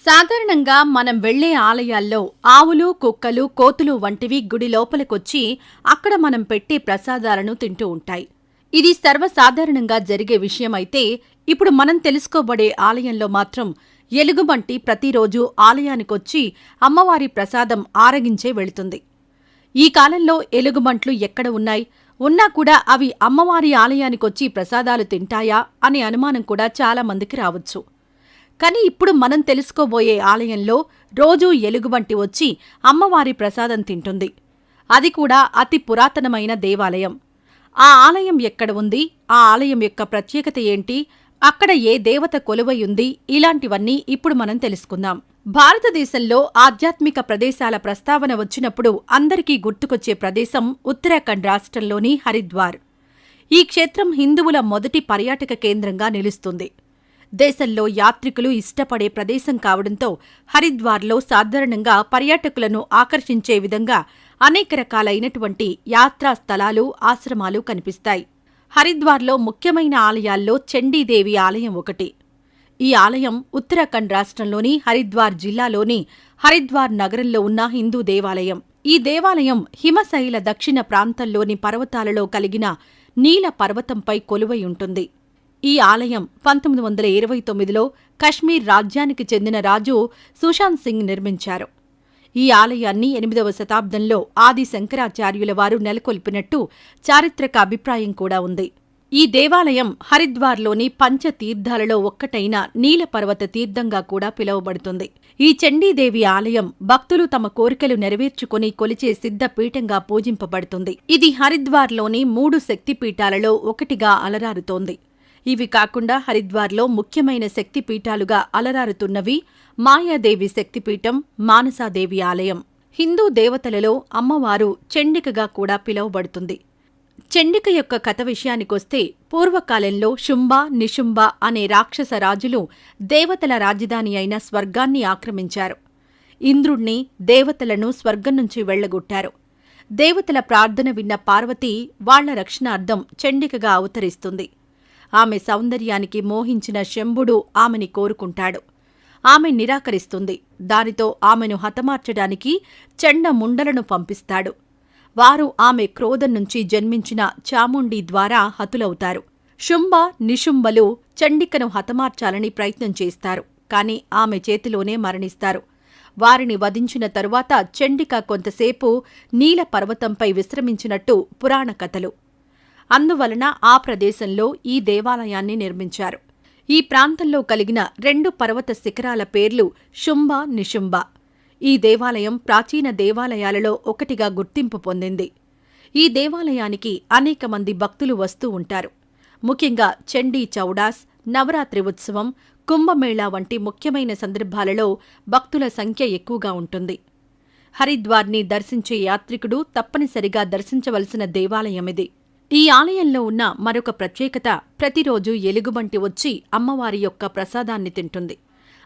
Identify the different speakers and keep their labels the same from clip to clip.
Speaker 1: సాధారణంగా మనం వెళ్లే ఆలయాల్లో ఆవులు, కుక్కలు, కోతులు వంటివి గుడి లోపలికొచ్చి అక్కడ మనం పెట్టే ప్రసాదాలను తింటూ ఉంటాయి. ఇది సర్వసాధారణంగా జరిగే విషయమైతే, ఇప్పుడు మనం తెలుసుకోబడే ఆలయంలో మాత్రం ఎలుగుబంటి ప్రతిరోజూ ఆలయానికొచ్చి అమ్మవారి ప్రసాదం ఆరగించే వెళుతుంది. ఈ కాలంలో ఎలుగుబంట్లు ఎక్కడ ఉన్నాయి? ఉన్నా కూడా అవి అమ్మవారి ఆలయానికొచ్చి ప్రసాదాలు తింటాయా అనే అనుమానం కూడా చాలా మందికి రావచ్చు. కాని ఇప్పుడు మనం తెలుసుకోబోయే ఆలయంలో రోజూ ఎలుగుబంటి వచ్చి అమ్మవారి ప్రసాదం తింటుంది. అది కూడా అతి పురాతనమైన దేవాలయం. ఆ ఆలయం ఎక్కడ ఉంది? ఆ ఆలయం యొక్క ప్రత్యేకత ఏంటి? అక్కడ ఏ దేవత కొలువై ఉంది? ఇలాంటివన్నీ ఇప్పుడు మనం తెలుసుకుందాం. భారతదేశంలో ఆధ్యాత్మిక ప్రదేశాల ప్రస్తావన వచ్చినప్పుడు అందరికీ గుర్తుకొచ్చే ప్రదేశం ఉత్తరాఖండ్ రాష్ట్రంలోని హరిద్వార్. ఈ క్షేత్రం హిందువుల మొదటి పర్యాటక కేంద్రంగా నిలుస్తుంది. దేశంలో యాత్రికులు ఇష్టపడే ప్రదేశం కావడంతో హరిద్వార్లో సాధారణంగా పర్యాటకులను ఆకర్షించే విధంగా అనేక రకాలైనటువంటి యాత్రా స్థలాలు, ఆశ్రమాలు కనిపిస్తాయి. హరిద్వార్లో ముఖ్యమైన ఆలయాల్లో చండీదేవి ఆలయం ఒకటి. ఈ ఆలయం ఉత్తరాఖండ్ రాష్ట్రంలోని హరిద్వార్ జిల్లాలోని హరిద్వార్ నగరంలో ఉన్న హిందూ దేవాలయం. ఈ దేవాలయం హిమశైల దక్షిణ ప్రాంతంలోని పర్వతాలలో కలిగిన నీల పర్వతంపై కొలువై ఉంటుంది. ఈ ఆలయం 1929లో కశ్మీర్ రాజ్యానికి చెందిన రాజు సుశాంత్ సింగ్ నిర్మించారు. ఈ ఆలయాన్ని 8వ శతాబ్దంలో ఆది శంకరాచార్యుల వారు నెలకొల్పినట్టు చారిత్రక అభిప్రాయం కూడా ఉంది. ఈ దేవాలయం హరిద్వార్లోని పంచతీర్థాలలో ఒక్కటైన నీలపర్వత తీర్థంగా కూడా పిలువబడుతుంది. ఈ చండీదేవి ఆలయం భక్తులు తమ కోరికలు నెరవేర్చుకుని కొలిచే సిద్ధపీఠంగా పూజింపబడుతుంది. ఇది హరిద్వార్లోని 3 శక్తిపీఠాలలో ఒకటిగా అలరారుతోంది. ఇవి కాకుండా హరిద్వార్లో ముఖ్యమైన శక్తిపీఠాలుగా అలరారుతున్నవి మాయాదేవి శక్తిపీఠం, మానసాదేవి ఆలయం. హిందూ దేవతలలో అమ్మవారు చండికగా కూడా పిలువబడుతుంది. చండిక యొక్క కథ విషయానికొస్తే, పూర్వకాలంలో శుంభ, నిశుంభ అనే రాక్షస రాజులు దేవతల రాజధాని అయిన స్వర్గాన్ని ఆక్రమించారు. ఇంద్రుణ్ణి, దేవతలను స్వర్గం నుంచి వెళ్లగొట్టారు. దేవతల ప్రార్థన విన్న పార్వతి వాళ్ల రక్షణార్థం చండికగా అవతరిస్తుంది. ఆమె సౌందర్యానికి మోహించిన శంభుడు ఆమెని కోరుకుంటాడు. ఆమె నిరాకరిస్తుంది. దానితో ఆమెను హతమార్చడానికి చండముండలను పంపిస్తాడు. వారు ఆమె క్రోధం నుంచి జన్మించిన చాముండి ద్వారా హతులవుతారు. శుంభ, నిశుంభలు చండికను హతమార్చాలని ప్రయత్నం చేస్తారు. కాని ఆమె చేతిలోనే మరణిస్తారు. వారిని వధించిన తరువాత చండిక కొంతసేపు నీల పర్వతంపై విశ్రమించినట్టు పురాణ కథలు. అందువలన ఆ ప్రదేశంలో ఈ దేవాలయాన్ని నిర్మించారు. ఈ ప్రాంతంలో కలిగిన 2 పర్వత శిఖరాల పేర్లు శుంభ, నిశుంభ. ఈ దేవాలయం ప్రాచీన దేవాలయాలలో ఒకటిగా గుర్తింపు పొందింది. ఈ దేవాలయానికి అనేక మంది భక్తులు వస్తూ ఉంటారు. ముఖ్యంగా చండీ చౌడాస్, నవరాత్రి ఉత్సవం, కుంభమేళా వంటి ముఖ్యమైన సందర్భాలలో భక్తుల సంఖ్య ఎక్కువగా ఉంటుంది. హరిద్వార్ని దర్శించే యాత్రికుడు తప్పనిసరిగా దర్శించవలసిన దేవాలయమిది. ఈ ఆలయంలో ఉన్న మరొక ప్రత్యేకత, ప్రతిరోజు ఎలుగుబంటి వచ్చి అమ్మవారి యొక్క ప్రసాదాన్ని తింటుంది.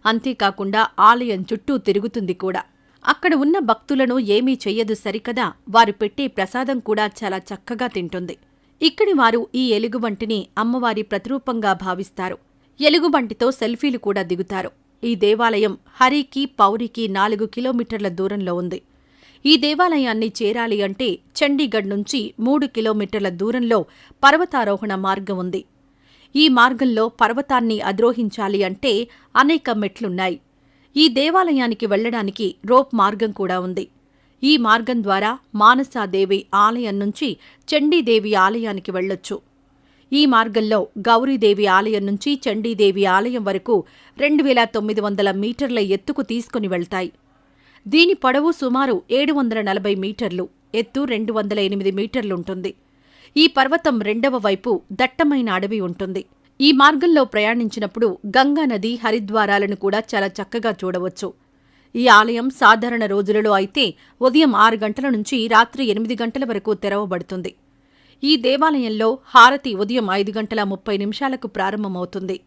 Speaker 1: అంతేకాకుండా ఆలయం చుట్టూ తిరుగుతుంది కూడా. అక్కడ ఉన్న భక్తులను ఏమీ చెయ్యదు సరికదా, వారు పెట్టే ప్రసాదం కూడా చాలా చక్కగా తింటుంది. ఇక్కడి వారు ఈ ఎలుగుబంటిని అమ్మవారి ప్రతిరూపంగా భావిస్తారు. ఎలుగుబంటితో సెల్ఫీలు కూడా దిగుతారు. ఈ దేవాలయం హరికి, పౌరికి 4 కిలోమీటర్ల దూరంలో ఉంది. ఈ దేవాలయాన్ని చేరాలి అంటే చండీగఢ్ నుంచి 3 కిలోమీటర్ల దూరంలో పర్వతారోహణ మార్గం ఉంది. ఈ మార్గంలో పర్వతాన్ని అధిరోహించాలి అంటే అనేక మెట్లున్నాయి. ఈ దేవాలయానికి వెళ్లడానికి రోప్ మార్గం కూడా ఉంది. ఈ మార్గం ద్వారా మానసాదేవి ఆలయం నుంచి చండీదేవి ఆలయానికి వెళ్లొచ్చు. ఈ మార్గంలో గౌరీదేవి ఆలయం నుంచి చండీదేవి ఆలయం వరకు 2900 మీటర్ల ఎత్తుకు తీసుకుని వెళ్తాయి. దీని పొడవు సుమారు 740 మీటర్లు, ఎత్తు 208 మీటర్లుంటుంది. ఈ పర్వతం 2వ వైపు దట్టమైన అడవి ఉంటుంది. ఈ మార్గంలో ప్రయాణించినప్పుడు గంగానది, హరిద్వారాలను కూడా చాలా చక్కగా చూడవచ్చు. ఈ ఆలయం సాధారణ రోజులలో అయితే ఉదయం 6 గంటల నుంచి రాత్రి 8 గంటల వరకు తెరవబడుతుంది. ఈ దేవాలయంలో హారతి ఉదయం 5 గంటల 30 నిమిషాలకు ప్రారంభమవుతుంది.